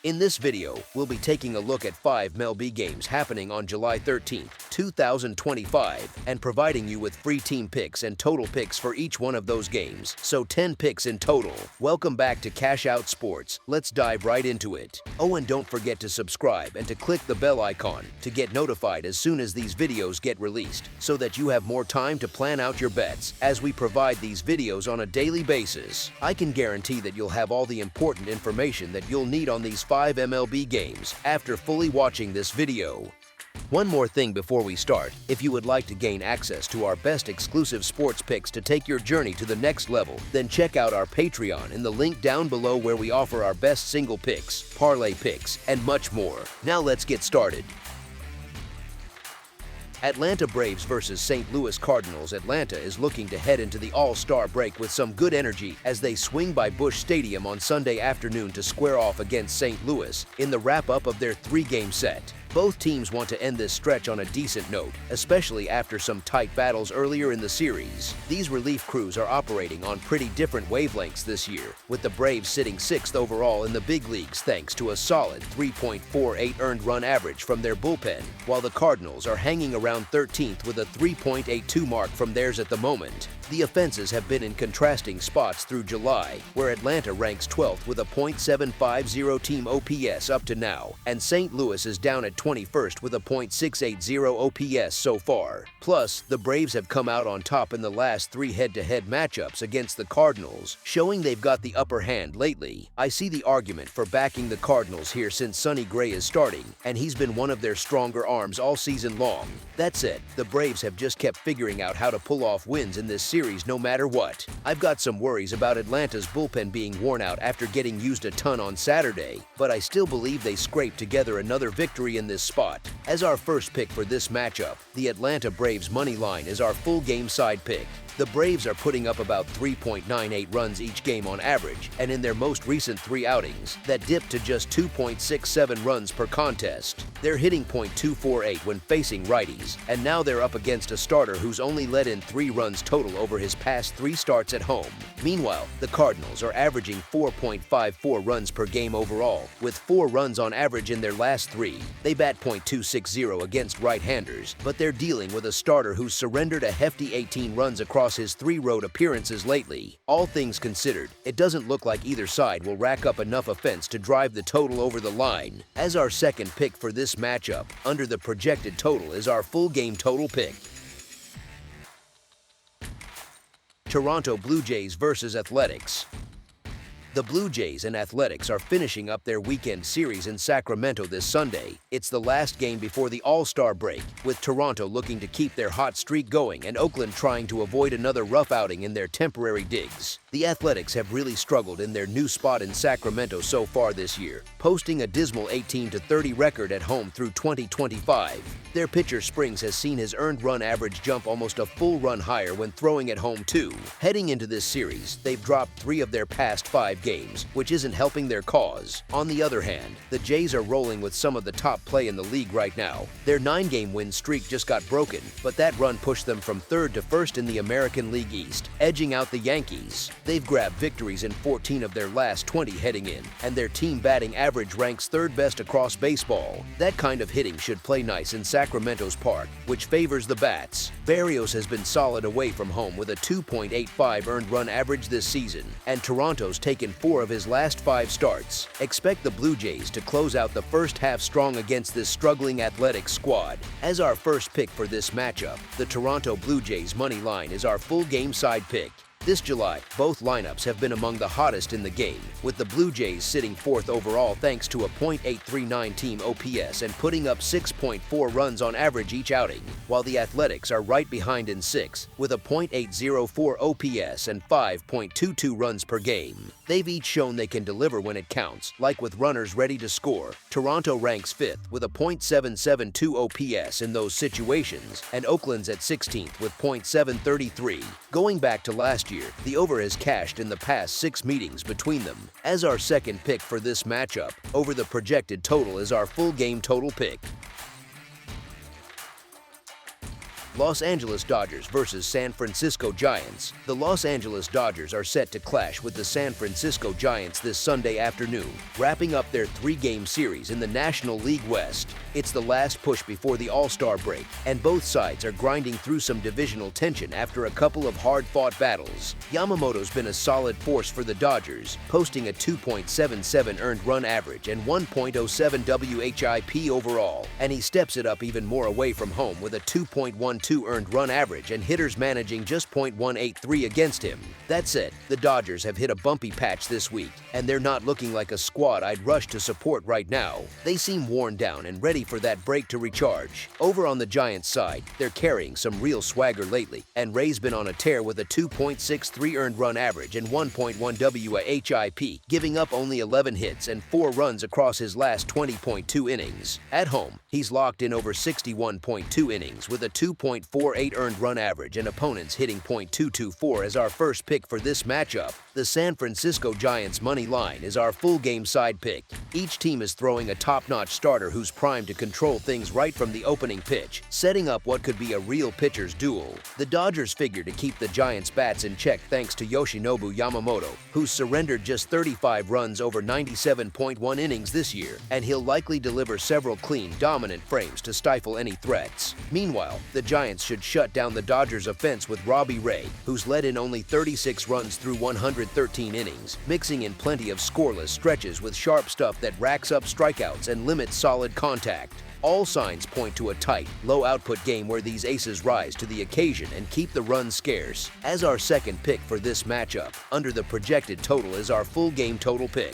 In this video, we'll be taking a look at 5 MLB games happening on July 13, 2025, and providing you with free team picks and total picks for each one of those games, so 10 picks in total. Welcome back to Cash Out Sports. Let's dive right into it. Oh, and don't forget to subscribe and to click the bell icon to get notified as soon as these videos get released, so that you have more time to plan out your bets as we provide these videos on a daily basis. I can guarantee that you'll have all the important information that you'll need on these 5 MLB games after fully watching this video. One more thing before we start: if you would like to gain access to our best exclusive sports picks to take your journey to the next level, then check out our Patreon in the link down below, where we offer our best single picks, parlay picks, and much more. Now let's get started. Atlanta Braves versus St. Louis Cardinals. Atlanta is looking to head into the All-Star break with some good energy as they swing by Busch Stadium on Sunday afternoon to square off against St. Louis in the wrap-up of their 3-game set. Both teams want to end this stretch on a decent note, especially after some tight battles earlier in the series. These relief crews are operating on pretty different wavelengths this year, with the Braves sitting 6th overall in the big leagues thanks to a solid 3.48 earned run average from their bullpen, while the Cardinals are hanging around 13th with a 3.82 mark from theirs at the moment. The offenses have been in contrasting spots through July, where Atlanta ranks 12th with a .750 team OPS up to now, and St. Louis is down at 21st with a .680 OPS so far. Plus, the Braves have come out on top in the last 3 head-to-head matchups against the Cardinals, showing they've got the upper hand lately. I see the argument for backing the Cardinals here since Sonny Gray is starting, and he's been one of their stronger arms all season long. That said, the Braves have just kept figuring out how to pull off wins in this series no matter what. I've got some worries about Atlanta's bullpen being worn out after getting used a ton on Saturday, but I still believe they scraped together another victory in this spot. As our first pick for this matchup, the Atlanta Braves money line is our full game side pick. The Braves are putting up about 3.98 runs each game on average, and in their most recent 3 outings, that dipped to just 2.67 runs per contest. They're hitting .248 when facing righties, and now they're up against a starter who's only let in 3 runs total over his past 3 starts at home. Meanwhile, the Cardinals are averaging 4.54 runs per game overall, with 4 runs on average in their last 3. They bat .260 against right-handers, but they're dealing with a starter who's surrendered a hefty 18 runs across his 3 road appearances lately. All things considered, it doesn't look like either side will rack up enough offense to drive the total over the line. As our second pick for this matchup, under the projected total, is our full game total pick. Toronto Blue Jays versus Athletics. The Blue Jays and Athletics are finishing up their weekend series in Sacramento this Sunday. It's the last game before the All-Star break, with Toronto looking to keep their hot streak going and Oakland trying to avoid another rough outing in their temporary digs. The Athletics have really struggled in their new spot in Sacramento so far this year, posting a dismal 18-30 record at home through 2025. Their pitcher Springs has seen his earned run average jump almost a full run higher when throwing at home too. Heading into this series, they've dropped 3 of their past 5 games, which isn't helping their cause. On the other hand, the Jays are rolling with some of the top play in the league right now. Their 9-game win streak just got broken, but that run pushed them from 3rd to 1st in the American League East, edging out the Yankees. They've grabbed victories in 14 of their last 20 heading in, and their team batting average ranks 3rd best across baseball. That kind of hitting should play nice in Sacramento's park, which favors the bats. Berrios has been solid away from home with a 2.85 earned run average this season, and Toronto's taken 4 of his last 5 starts. Expect the Blue Jays to close out the first half strong against this struggling Athletics squad. As our first pick for this matchup, the Toronto Blue Jays money line is our full game side pick. This July, both lineups have been among the hottest in the game, with the Blue Jays sitting 4th overall thanks to a .839 team OPS and putting up 6.4 runs on average each outing, while the Athletics are right behind in 6th with a .804 OPS and 5.22 runs per game. They've each shown they can deliver when it counts, like with runners ready to score. Toronto ranks 5th with a .772 OPS in those situations, and Oakland's at 16th with .733. Going back to last year, the over has cashed in the past 6 meetings between them. As our second pick for this matchup, over the projected total is our full game total pick. Los Angeles Dodgers versus San Francisco Giants. The Los Angeles Dodgers are set to clash with the San Francisco Giants this Sunday afternoon, wrapping up their three-game series in the National League West. It's the last push before the All-Star break, and both sides are grinding through some divisional tension after a couple of hard-fought battles. Yamamoto's been a solid force for the Dodgers, posting a 2.77 earned run average and 1.07 WHIP overall, and he steps it up even more away from home with a 2.12 earned run average and hitters managing just .183 against him. That said, the Dodgers have hit a bumpy patch this week, and they're not looking like a squad I'd rush to support right now. They seem worn down and ready for that break to recharge. Over on the Giants side, they're carrying some real swagger lately, and Ray's been on a tear with a 2.63 earned run average and 1.1 WHIP, giving up only 11 hits and 4 runs across his last 20.2 innings. At home, he's locked in over 61.2 innings with a 2.48 earned run average and opponents hitting .224 as our first pick for this matchup. The San Francisco Giants money line is our full game side pick. Each team is throwing a top-notch starter who's primed to control things right from the opening pitch, setting up what could be a real pitcher's duel. The Dodgers figure to keep the Giants' bats in check thanks to Yoshinobu Yamamoto, who's surrendered just 35 runs over 97.1 innings this year, and he'll likely deliver several clean, dominant frames to stifle any threats. Meanwhile, the Giants should shut down the Dodgers' offense with Robbie Ray, who's led in only 36 runs through 113 innings, mixing in plenty of scoreless stretches with sharp stuff that racks up strikeouts and limits solid contact. All signs point to a tight, low-output game where these aces rise to the occasion and keep the runs scarce. As our second pick for this matchup, under the projected total is our full game total pick.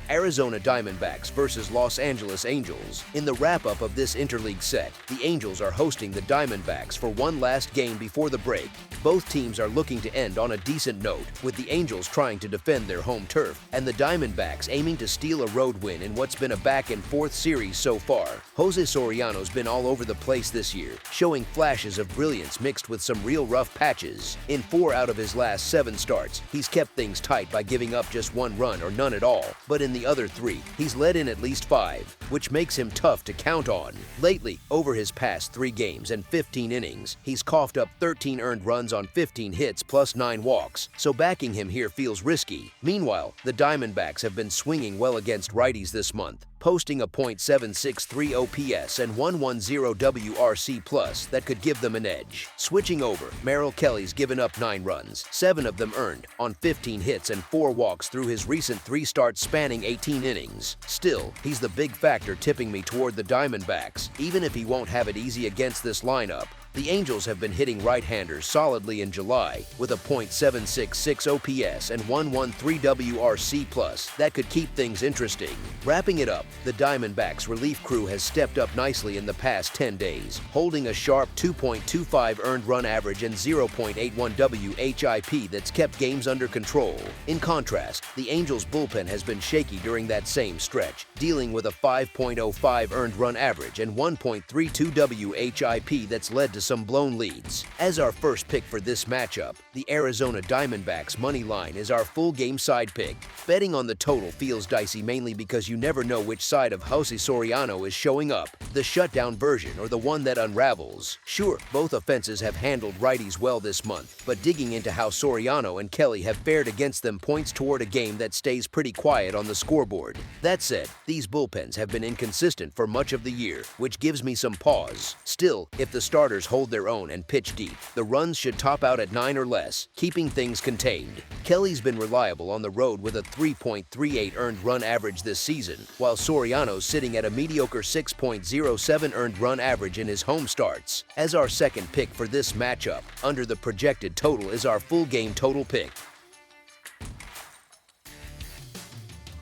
Arizona Diamondbacks versus Los Angeles Angels. In the wrap-up of this interleague set, the Angels are hosting the Diamondbacks for one last game before the break. Both teams are looking to end on a decent note, with the Angels trying to defend their home turf, and the Diamondbacks aiming to steal a road win in what's been a back-and-forth series so far. Jose Soriano's been all over the place this year, showing flashes of brilliance mixed with some real rough patches. In 4 out of his last 7 starts, he's kept things tight by giving up just 1 run or none at all, but in the other 3, he's led in at least 5, which makes him tough to count on. Lately, over his past 3 games and 15 innings, he's coughed up 13 earned runs on 15 hits plus 9 walks, so backing him here feels risky. Meanwhile, the Diamondbacks have been swinging well against righties this month, posting a .763 OPS and 110 WRC+ that could give them an edge. Switching over, Merrill Kelly's given up 9 runs, 7 of them earned, on 15 hits and 4 walks through his recent 3 starts spanning 18 innings. Still, he's the big factor tipping me toward the Diamondbacks, even if he won't have it easy against this lineup. The Angels have been hitting right-handers solidly in July, with a .766 OPS and 113 WRC+ that could keep things interesting. Wrapping it up, the Diamondbacks relief crew has stepped up nicely in the past 10 days, holding a sharp 2.25 earned run average and 0.81 WHIP that's kept games under control. In contrast, the Angels' bullpen has been shaky during that same stretch, dealing with a 5.05 earned run average and 1.32 WHIP that's led to some blown leads. As our first pick for this matchup, the Arizona Diamondbacks money line is our full game side pick. Betting on the total feels dicey mainly because you never know which side of Jose Soriano is showing up, the shutdown version or the one that unravels. Sure, both offenses have handled righties well this month, but digging into how Soriano and Kelly have fared against them points toward a game that stays pretty quiet on the scoreboard. That said, these bullpens have been inconsistent for much of the year, which gives me some pause. Still, if the starters hold their own and pitch deep, the runs should top out at 9 or less, keeping things contained. Kelly's been reliable on the road with a 3.38 earned run average this season, while Soriano's sitting at a mediocre 6.07 earned run average in his home starts. As our second pick for this matchup, under the projected total is our full game total pick.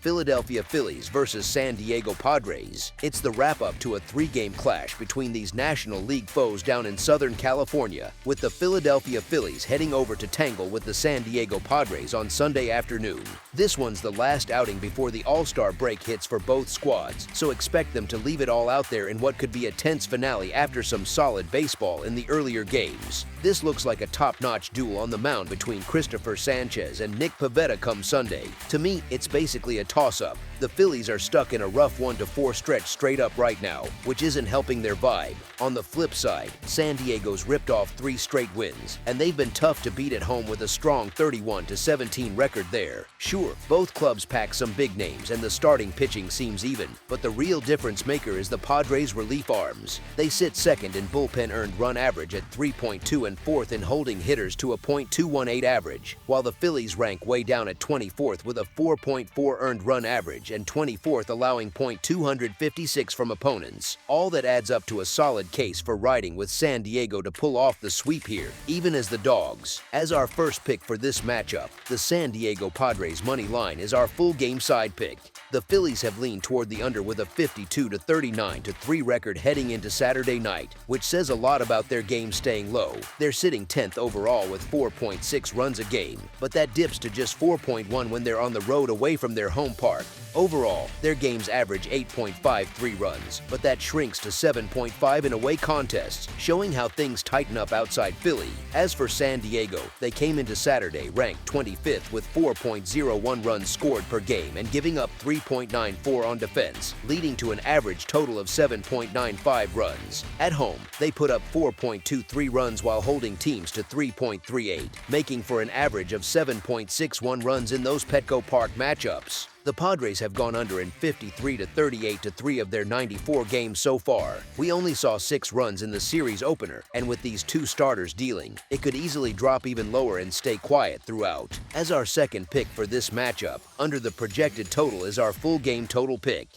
Philadelphia Phillies versus San Diego Padres. It's the wrap-up to a 3-game clash between these National League foes down in Southern California, with the Philadelphia Phillies heading over to tangle with the San Diego Padres on Sunday afternoon. This one's the last outing before the All-Star break hits for both squads, so expect them to leave it all out there in what could be a tense finale after some solid baseball in the earlier games. This looks like a top-notch duel on the mound between Christopher Sanchez and Nick Pivetta come Sunday. To me, it's basically a toss-up. The Phillies are stuck in a rough 1-4 stretch straight up right now, which isn't helping their vibe. On the flip side, San Diego's ripped off 3 straight wins, and they've been tough to beat at home with a strong 31-17 record there. Sure, both clubs pack some big names and the starting pitching seems even, but the real difference maker is the Padres' relief arms. They sit second in bullpen earned run average at 3.2 and fourth in holding hitters to a .218 average, while the Phillies rank way down at 24th with a 4.4 earned run average and 24th allowing .256 from opponents. All that adds up to a solid case for riding with San Diego to pull off the sweep here, even as the dogs. As our first pick for this matchup, the San Diego Padres money line is our full game side pick. The Phillies have leaned toward the under with a 52-39-3 record heading into Saturday night, which says a lot about their game staying low. They're sitting 10th overall with 4.6 runs a game, but that dips to just 4.1 when they're on the road away from their home park. Overall, their games average 8.53 runs, but that shrinks to 7.5 in away contests, showing how things tighten up outside Philly. As for San Diego, they came into Saturday ranked 25th with 4.01 runs scored per game and giving up 3.94 on defense, leading to an average total of 7.95 runs. At home, they put up 4.23 runs while holding teams to 3.38, making for an average of 7.61 runs in those Petco Park matchups. The Padres have gone under in 53-38-3 of their 94 games so far. We only saw 6 runs in the series opener, and with these 2 starters dealing, it could easily drop even lower and stay quiet throughout. As our second pick for this matchup, under the projected total is our full game total pick.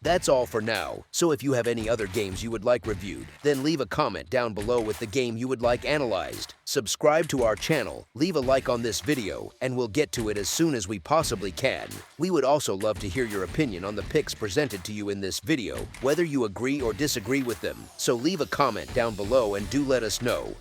That's all for now, so if you have any other games you would like reviewed, then leave a comment down below with the game you would like analyzed. Subscribe to our channel, leave a like on this video, and we'll get to it as soon as we possibly can. We would also love to hear your opinion on the picks presented to you in this video, whether you agree or disagree with them, so leave a comment down below and do let us know.